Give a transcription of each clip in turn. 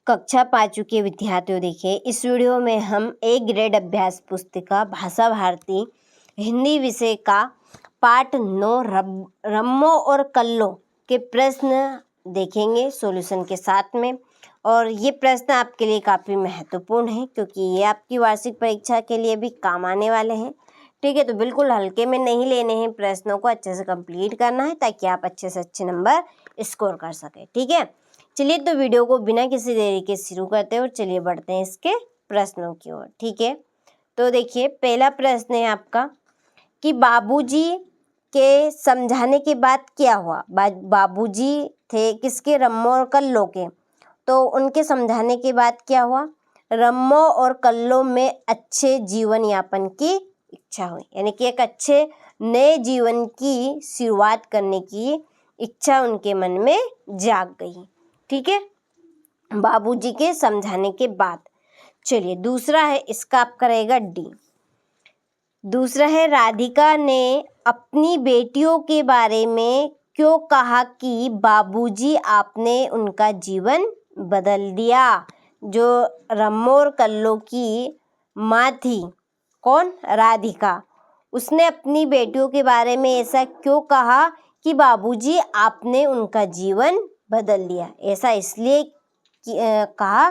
कक्षा 5 के विद्यार्थियों, देखिए इस वीडियो में हम ए ग्रेड अभ्यास पुस्तिका भाषा भारती हिंदी विषय का पाठ 9 रम्मो और कल्लो के प्रश्न देखेंगे सॉल्यूशन के साथ में। और ये प्रश्न आपके लिए काफ़ी महत्वपूर्ण है क्योंकि ये आपकी वार्षिक परीक्षा के लिए भी काम आने वाले हैं। ठीक है, तो बिल्कुल हल्के में नहीं लेने हैं, प्रश्नों को अच्छे से कंप्लीट करना है ताकि आप अच्छे से अच्छे नंबर स्कोर कर सकें। ठीक है, चलिए तो वीडियो को बिना किसी देरी के शुरू करते हैं और चलिए बढ़ते हैं इसके प्रश्नों की ओर। ठीक है, तो देखिए पहला प्रश्न है आपका कि बाबूजी के समझाने के बाद क्या हुआ। बाबूजी थे किसके? रम्मो और कल्लो के। तो उनके समझाने के बाद क्या हुआ? रम्मो और कल्लो में अच्छे जीवन यापन की इच्छा हुई, यानी कि एक अच्छे नए जीवन की शुरुआत करने की इच्छा उनके मन में जाग गई। ठीक है, बाबूजी के समझाने के बाद। चलिए दूसरा है, इसका आपका रहेगा डी। दूसरा है राधिका ने अपनी बेटियों के बारे में क्यों कहा कि बाबूजी आपने उनका जीवन बदल दिया। जो रम्मो और कल्लो की माँ थी, कौन? राधिका, उसने अपनी बेटियों के बारे में ऐसा क्यों कहा कि बाबूजी आपने उनका जीवन बदल दिया। ऐसा इसलिए कहा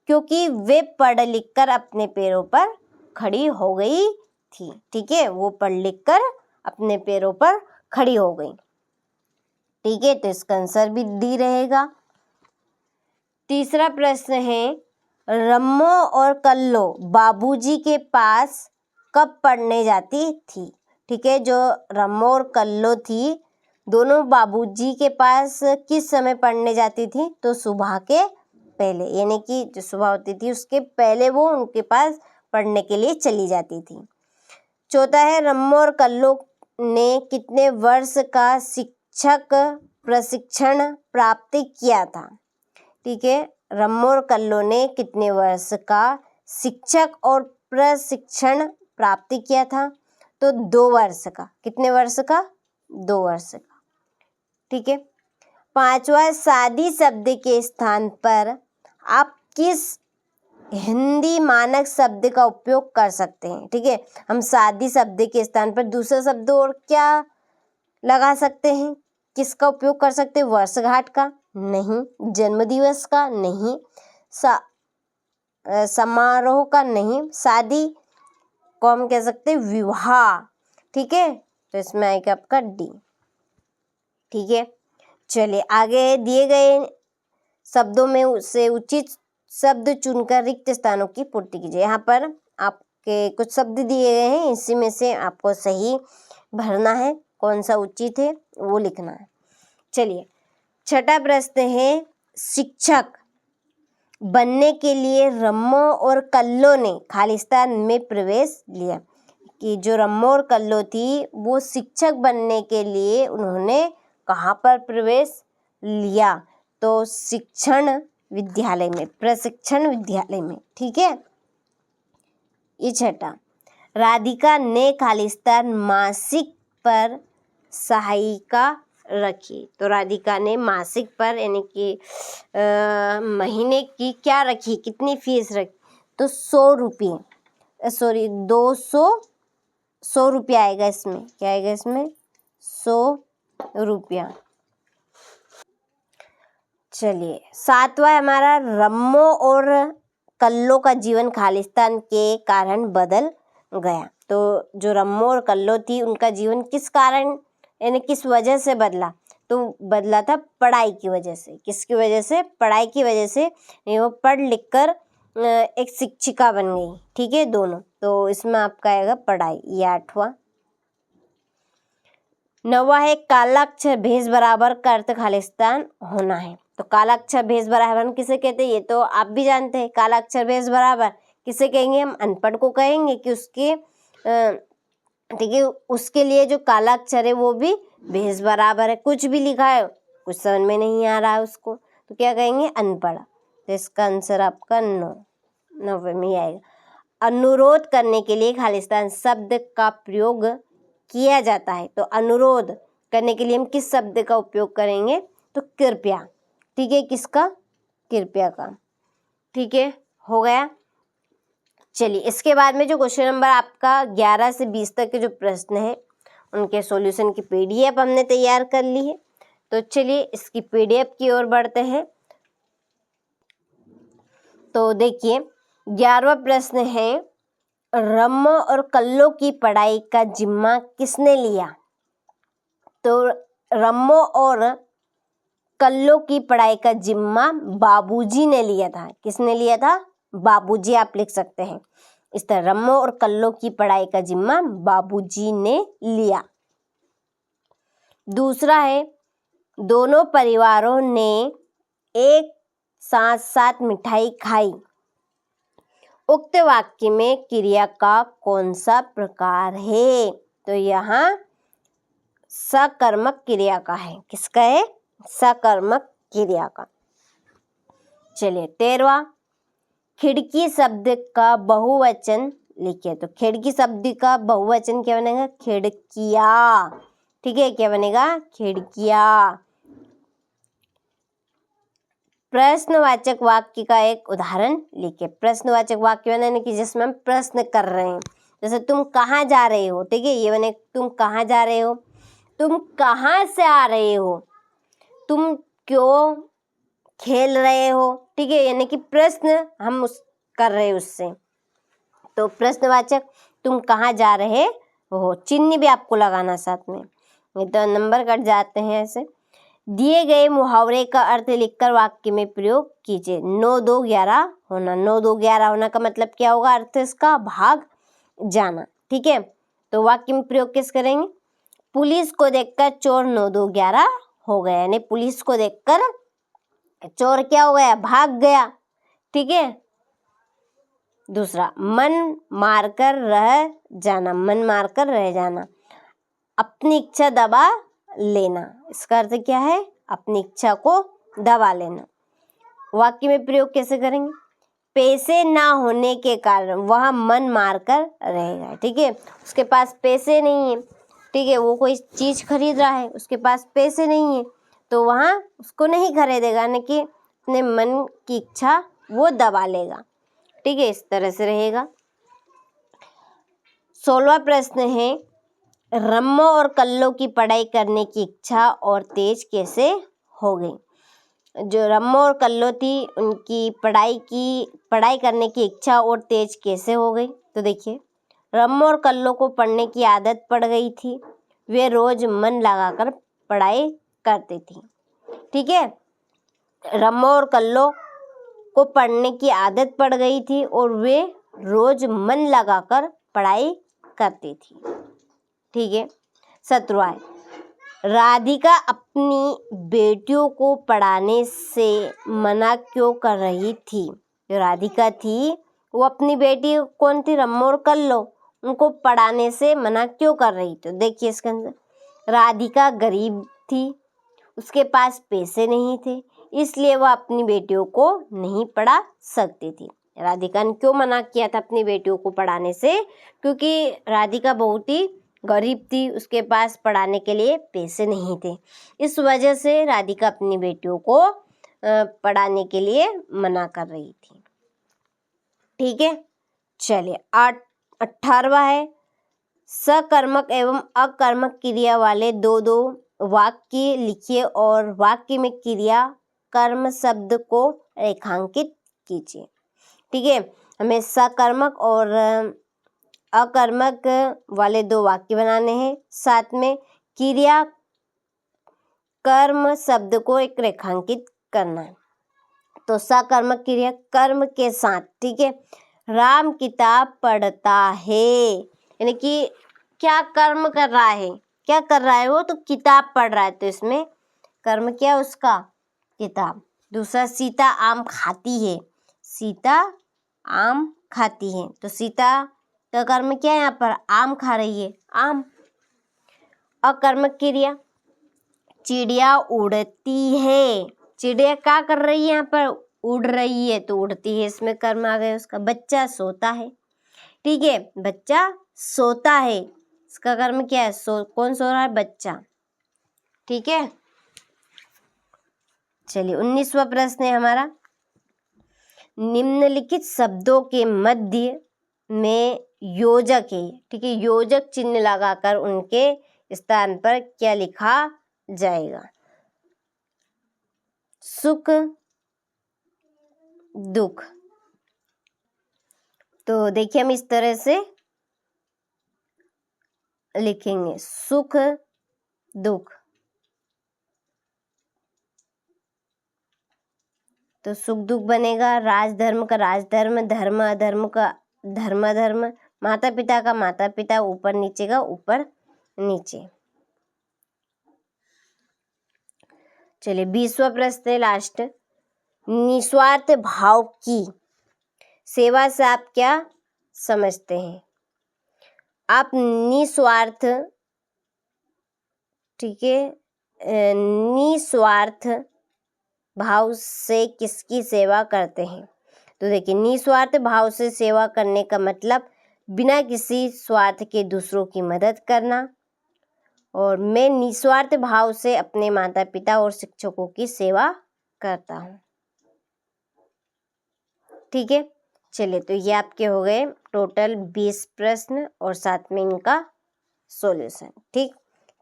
क्योंकि वे पढ़ लिख कर अपने पैरों पर खड़ी हो गई थी। ठीक है, वो पढ़ लिख कर अपने पैरों पर खड़ी हो गई। ठीक है, तो इसका आंसर भी डी रहेगा। तीसरा प्रश्न है रम्मो और कल्लो बाबूजी के पास कब पढ़ने जाती थी। ठीक है, जो रम्मो और कल्लो थी दोनों बाबूजी के पास किस समय पढ़ने जाती थी? तो सुबह के पहले, यानी कि जो सुबह होती थी उसके पहले वो उनके पास पढ़ने के लिए चली जाती थी। चौथा है रम्मो और कल्लो ने कितने वर्ष का शिक्षक प्रशिक्षण प्राप्त किया था। ठीक है, रम्मो और कल्लो ने कितने वर्ष का शिक्षक और प्रशिक्षण प्राप्त किया था? तो 2 वर्ष का। कितने वर्ष का? 2 वर्ष का। ठीक है, पांचवा शादी शब्द के स्थान पर आप किस हिंदी मानक शब्द का उपयोग कर सकते हैं। ठीक है, हम शादी शब्द के स्थान पर दूसरा शब्द और क्या लगा सकते हैं? किसका उपयोग कर सकते हैं? वर्षगांठ का नहीं, जन्मदिवस का नहीं, समारोह का नहीं, शादी को हम कह सकते हैं विवाह। ठीक है, तो इसमें आएगा आपका डी। ठीक है, चलिए आगे दिए गए शब्दों में से उचित शब्द चुनकर रिक्त स्थानों की पूर्ति कीजिए। यहाँ पर आपके कुछ शब्द दिए गए हैं, इसी में से आपको सही भरना है, कौन सा उचित है वो लिखना है। चलिए छठा प्रश्न है शिक्षक बनने के लिए रम्मो और कल्लो ने खालिस्तान में प्रवेश लिया। कि जो रम्मो और कल्लो थी वो शिक्षक बनने के लिए उन्होंने कहाँ पर प्रवेश लिया? तो शिक्षण विद्यालय में, प्रशिक्षण विद्यालय में। ठीक है, ये छठा। राधिका ने खालिस्तान मासिक पर सहायिका रखी। तो राधिका ने मासिक पर यानी कि महीने की क्या रखी? कितनी फीस रखी? तो 100 रुपये, सॉरी 100 रुपया आएगा इसमें। क्या आएगा इसमें? 100 रुपया। चलिए सातवां है हमारा रम्मो और कल्लो का जीवन खालिस्तान के कारण बदल गया। तो जो रम्मो और कल्लो थी उनका जीवन किस कारण यानी किस वजह से बदला? तो बदला था पढ़ाई की वजह से। किसकी वजह से? पढ़ाई की वजह से। वो पढ़ लिख कर एक शिक्षिका बन गई। ठीक है, दोनों। तो इसमें आपका आएगा पढ़ाई, ये 8वां। 9वां है कालाक्षर भेष बराबर का अर्थ खालिस्तान होना है। तो कालाक्षर भेष बराबर किसे कहते हैं? ये तो आप भी जानते हैं। कालाक्षर भेष बराबर किसे कहेंगे? हम अनपढ़ को कहेंगे कि उसके ठीक है, उसके लिए जो कालाक्षर है वो भी भेष बराबर है। कुछ भी लिखा है, कुछ समझ में नहीं आ रहा है उसको, तो क्या कहेंगे? अनपढ़। तो इसका आंसर आपका 9वें में ही आएगा। अनुरोध करने के लिए खालिस्तान शब्द का प्रयोग किया जाता है। तो अनुरोध करने के लिए हम किस शब्द का उपयोग करेंगे? तो कृपया। ठीक है, किसका? कृपया का। ठीक है, हो गया। चलिए इसके बाद में जो क्वेश्चन नंबर आपका 11 से 20 तक के जो प्रश्न है उनके सॉल्यूशन की पीडीएफ हमने तैयार कर ली है। तो चलिए इसकी पीडीएफ की ओर बढ़ते हैं। तो देखिए 11वां प्रश्न है, रम्मो और कल्लो की पढ़ाई का जिम्मा किसने लिया? तो रम्मो और कल्लो की पढ़ाई का जिम्मा बाबूजी ने लिया था। किसने लिया था? बाबूजी आप लिख सकते हैं। इस तरह रम्मो और कल्लो की पढ़ाई का जिम्मा बाबूजी ने लिया। दूसरा है, दोनों परिवारों ने एक साथ साथ मिठाई खाई। उक्त वाक्य में क्रिया का कौन सा प्रकार है? तो यहाँ सकर्मक क्रिया का है। किसका है? सकर्मक क्रिया का। चलिए 13वां, खिड़की शब्द का बहुवचन लिखिए। तो खिड़की शब्द का बहुवचन क्या बनेगा? खिड़कियां। ठीक है, क्या बनेगा? खिड़कियां। प्रश्नवाचक वाक्य का एक उदाहरण लिखिए। प्रश्नवाचक वाक्य बनाने की जिसमें हम प्रश्न कर रहे हैं, जैसे तुम कहाँ जा रहे हो। ठीक है, ये बने तुम कहाँ जा रहे हो, तुम कहाँ से आ रहे हो, तुम क्यों खेल रहे हो। ठीक है, यानी कि प्रश्न हम उस कर रहे हैं उससे। तो प्रश्नवाचक तुम कहाँ जा रहे हो, चिन्ह भी आपको लगाना साथ में, नहीं तो नंबर कट जाते हैं ऐसे। दिए गए मुहावरे का अर्थ लिखकर वाक्य में प्रयोग कीजिए। 9 2 11 होना। 9 2 11 होना का मतलब क्या होगा? अर्थ इसका भाग जाना। ठीक है, तो वाक्य में प्रयोग किस करेंगे? पुलिस को देखकर चोर 9 2 11 हो गया, यानी पुलिस को देखकर चोर क्या हो गया? भाग गया। ठीक है। दूसरा, मन मारकर रह जाना। मन मारकर रह जाना, अपनी इच्छा दबा लेना। इसका अर्थ क्या है? अपनी इच्छा को दबा लेना। वाक्य में प्रयोग कैसे करेंगे? पैसे ना होने के कारण वह मन मारकर रहेगा। ठीक है, उसके पास पैसे नहीं है। ठीक है, वो कोई चीज खरीद रहा है, उसके पास पैसे नहीं है, तो वहाँ उसको नहीं खरीदेगा, यानी कि अपने मन की इच्छा वो दबा लेगा। ठीक है, इस तरह से रहेगा। 16वां प्रश्न है, रम्मो और कल्लो की पढ़ाई करने की इच्छा और तेज कैसे हो गई? जो रम्मो और कल्लो थी उनकी पढ़ाई करने की इच्छा और तेज कैसे हो गई? तो देखिए, रम्मो और कल्लो को पढ़ने की आदत पड़ गई थी। वे रोज मन लगाकर पढ़ाई करती थी। ठीक है, रम्मो और कल्लो को पढ़ने की आदत पड़ गई थी और वे रोज मन लगाकर पढ़ाई करती थी। ठीक है। 17वां है, राधिका अपनी बेटियों को पढ़ाने से मना क्यों कर रही थी? जो राधिका थी वो अपनी बेटी कौन थी? रम्मो और कल्लो, उनको पढ़ाने से मना क्यों कर रही? तो देखिए इसके अंदर, राधिका गरीब थी, उसके पास पैसे नहीं थे, इसलिए वह अपनी बेटियों को नहीं पढ़ा सकती थी। राधिका ने क्यों मना किया था अपनी बेटियों को पढ़ाने से? क्योंकि राधिका बहुत ही गरीब थी, उसके पास पढ़ाने के लिए पैसे नहीं थे। इस वजह से राधिका अपनी बेटियों को पढ़ाने के लिए मना कर रही थी। ठीक है, चलिए 18वां है, सकर्मक एवं अकर्मक क्रिया वाले दो दो वाक्य लिखिए और वाक्य में क्रिया कर्म शब्द को रेखांकित कीजिए। ठीक है, हमें सकर्मक और अकर्मक वाले दो वाक्य बनाने हैं, साथ में क्रिया कर्म शब्द को एक रेखांकित करना है। तो सकर्मक क्रिया कर्म के साथ। ठीक है, राम किताब पढ़ता है, यानी कि क्या कर्म कर रहा है? क्या कर रहा है वो? तो किताब पढ़ रहा है, तो इसमें कर्म क्या है उसका? किताब। दूसरा, सीता आम खाती है। सीता आम खाती है, तो सीता का कर्म क्या है? यहाँ पर आम खा रही है, आम। अकर्मक क्रिया, चिड़िया उड़ती है। चिड़िया क्या कर रही है? यहाँ पर उड़ रही है, तो उड़ती है, इसमें कर्म आ गया उसका। बच्चा सोता है। ठीक है, बच्चा सोता है, इसका कर्म क्या है? कौन सो रहा है? बच्चा। ठीक है, चलिए 19वां प्रश्न है हमारा, निम्नलिखित शब्दों के मध्य में योजक है, ठीक है, योजक चिन्ह लगाकर उनके स्थान पर क्या लिखा जाएगा? सुख दुख। तो देखिए हम इस तरह से लिखेंगे, सुख दुख। तो सुख दुख बनेगा, राजधर्म का राजधर्म, धर्म अधर्म का धर्म अधर्म, माता पिता का माता पिता, ऊपर नीचे का ऊपर नीचे। चलिए 20वां प्रश्न है लास्ट। निस्वार्थ भाव की सेवा से आप क्या समझते हैं? आप निस्वार्थ, ठीक है, निस्वार्थ भाव से किसकी सेवा करते हैं? तो देखिए निस्वार्थ भाव से सेवा करने का मतलब बिना किसी स्वार्थ के दूसरों की मदद करना, और मैं निस्वार्थ भाव से अपने माता पिता और शिक्षकों की सेवा करता हूँ। ठीक है, चलिए तो ये आपके हो गए टोटल 20 प्रश्न और साथ में इनका सॉल्यूशन। ठीक,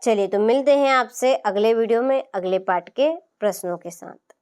चलिए तो मिलते हैं आपसे अगले वीडियो में अगले पार्ट के प्रश्नों के साथ।